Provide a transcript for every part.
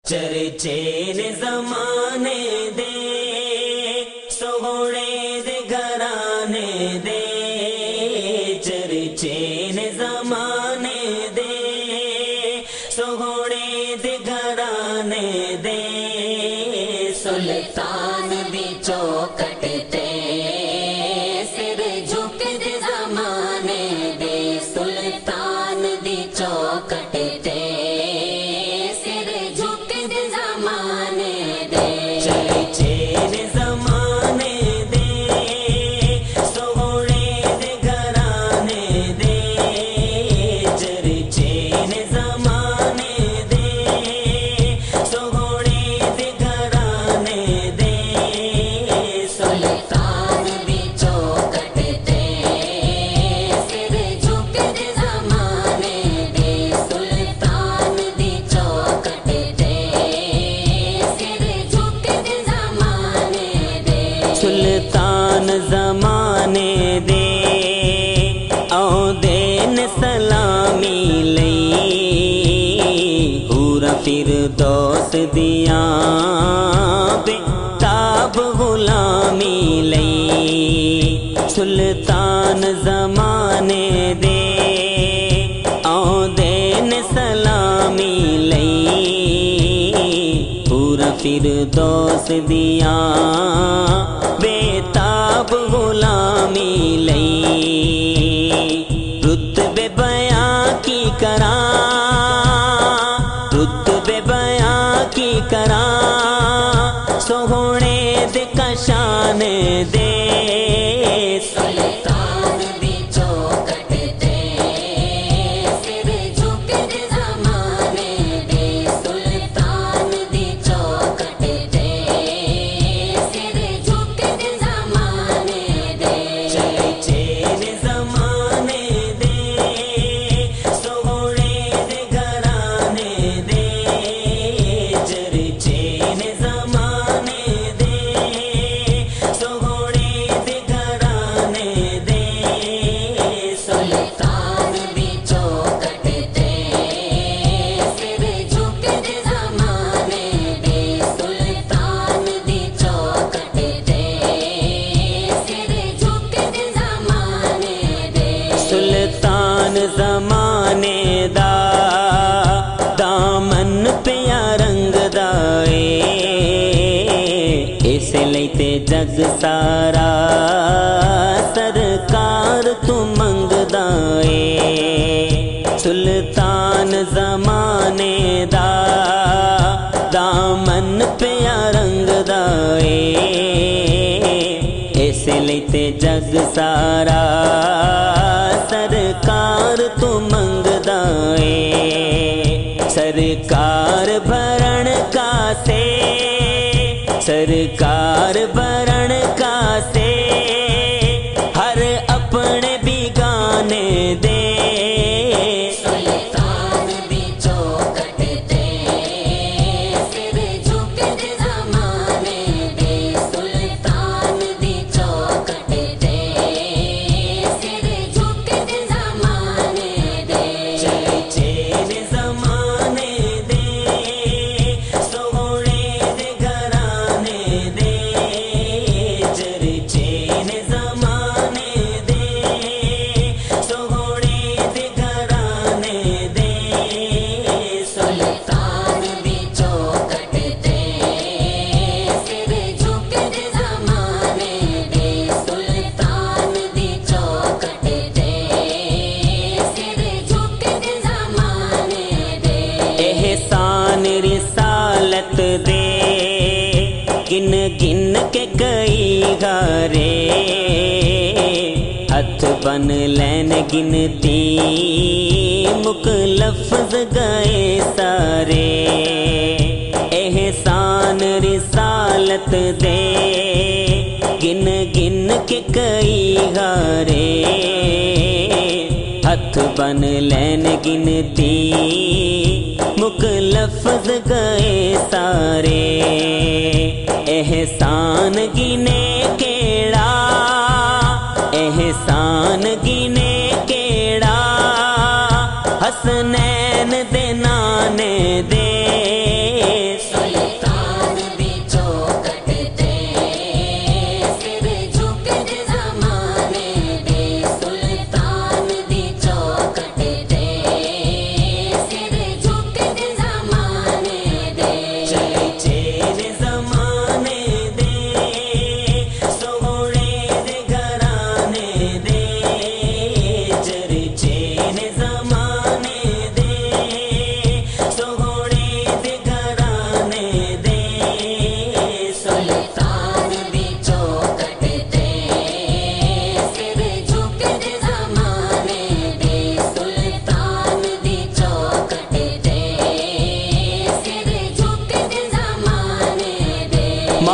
चर्चे ने ज़माने दे सोहणे दे घराने दे, चर्चे ने ज़माने दे सोहणे दे घराने दे। सुल्तान दी चौखट ते सिर झुक दे ज़माने दे, सुल्तान दी चौखट ते सिर झुक दे ज़माने दे। चर्चे ने ज़माने दे सोहणे दे घराने दे, चर्चे ने ज़माने दे सोहणे दे घराने दे। सुल्तान दी चौखट ते सिर झुक दे ज़माने दे, सुल्तान दी चौखट ते सिर झुक दे ज़माने दे। सुल्तान ज़माने दे औंदे ने सलामी लई, हूरा फिरदौस दियां बेताब गुलामी लई। सुल्तान ज़माने दे औंदे ने सलामी लई, पूरा फिरदौस दियां बेताब गुलामी लई। रुतबे बयां की करां, रुतबे बयां की करां, सोहणे दे कशान दे। सुल्तान दी चौखट ते सिर झुक दे ज़माने दे, सुल्तान दी चौखट ते सिर झुक दे ज़माने दे। चर्चे ने ज़माने दे सोहणे दे घराने दे, चर्चे ने ज़माने दे सोहणे दे घराने दे। सुल्तान दी चौखट ते सिर झुक दे ज़माने दे, सुल्तान दी चौखट ते सिर झुक दे ज़माने दे। सुल्तान ज़माने दा दामन पिया रंगदा इस लई ते जग सारा सरकार तू मंगदा ए। सुल्तान ज़माने दा दामन पिया रंगदा इस लई ते जग सारा सरकार तू मंगदा ए। सरकार भरण कासे, सरकार भरण कासे, हर अपने बिगाने दे। सुल्तान दी चौखट ते सिर झुक दे ज़माने दे, सुल्तान दी चौखट ते सिर झुक दे ज़माने दे। चर्चे ने ज़माने दे सोहणे दे घराने दे, चर्चे ने ज़माने दे सोहणे दे घराने दे। सुल्तान दी चौखट ते सिर झुक दे ज़माने दे, सुल्तान दी चौखट ते सिर झुक दे ज़माने दे। एहसान रिसालत दे गिन गिन के कई गारे, हथ बन लैन गिनती मुक लफ्ज़ गए सारे। एहसान रिसालत दे गिन गिन के कई गारे, हथ बन लैन गिनती मुक लफ्ज़ गए सारे। एहसान गिने केड़ा, एहसान गिने केड़ा, हसनैन दे नाने दे।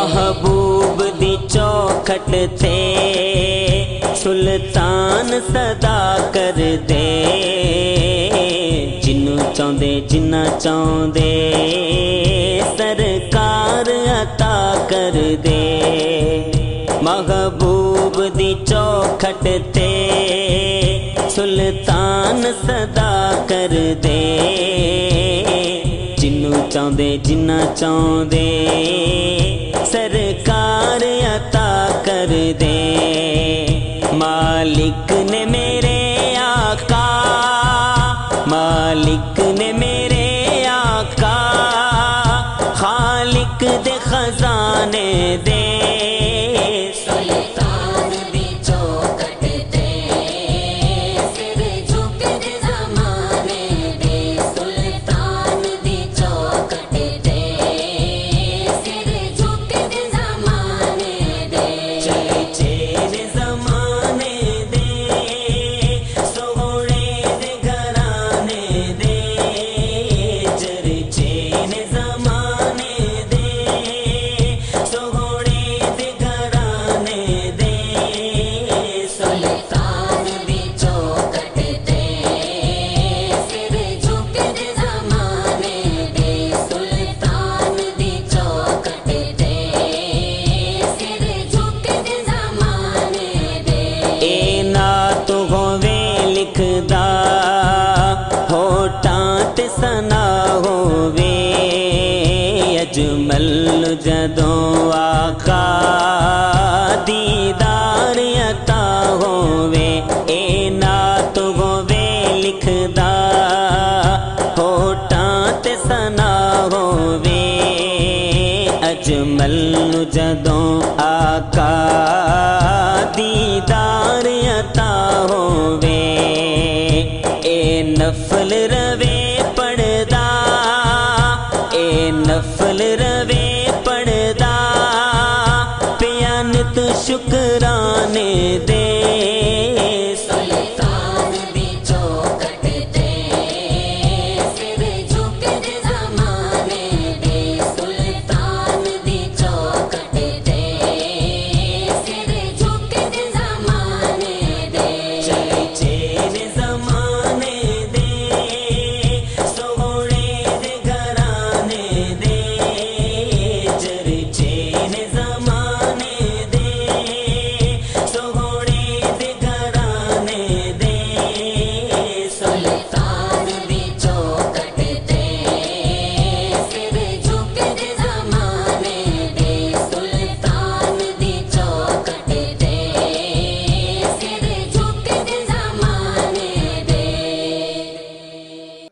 महबूब दी चौखट थे सुल्तान सदा कर दे जिन्नू चाहते जिन्ना चाहते सरकार अता कर दे। महबूब दी चौखट ते सुल्तान सदा कर दे जिन्नू चाहते जिन्ना चाहते सरकार अता कर दे। मालिक ने मेरे आका, मालिक ने मेरे आका, खालिक दे खजाने दे। सुल्तान दी चौखट ते सिर झुक दे ज़माने दे। सुल्तान दी चौखट ते सिर झुक दे ज़माने दे। चर्चे दे ज़माने दे सोहणे दे घराने दे। चर्चे दे ज़माने दे सोहणे दे घराने दे। सुल्तान दी चौखट ते सिर झुक दे ज़माने दे। सुल्तान दी चौखट ते सिर झुक दे ज़माने दे। ए नात होवे लिखदा होठां ते सना होवे अजमल जदों आका दीदार अता होवे। ए नात होवे लिखदा होठां ते सना होवे अजमल जदों आका दीदार अता होवे। ए नफल